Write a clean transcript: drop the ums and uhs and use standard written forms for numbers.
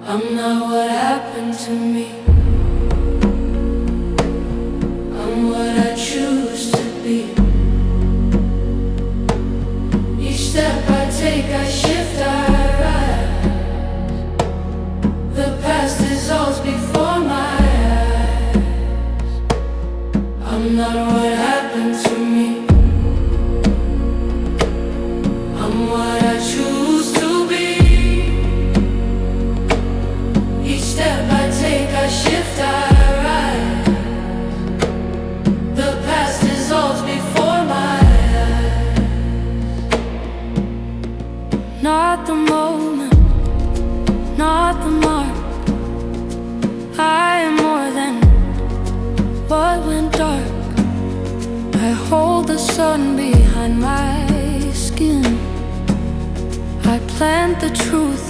I'm not what happened to me. I'm what I choose to be. Each step I take, I shift, I rise. The past dissolves before my eyes. I'm not what happened to me. I'm what I choose to be. Each step I take, I shift, I rise. The past dissolves before my eyes. Not the moment, not the mark. I am more than what went dark. I hold the sun behind my skin. I plant the truth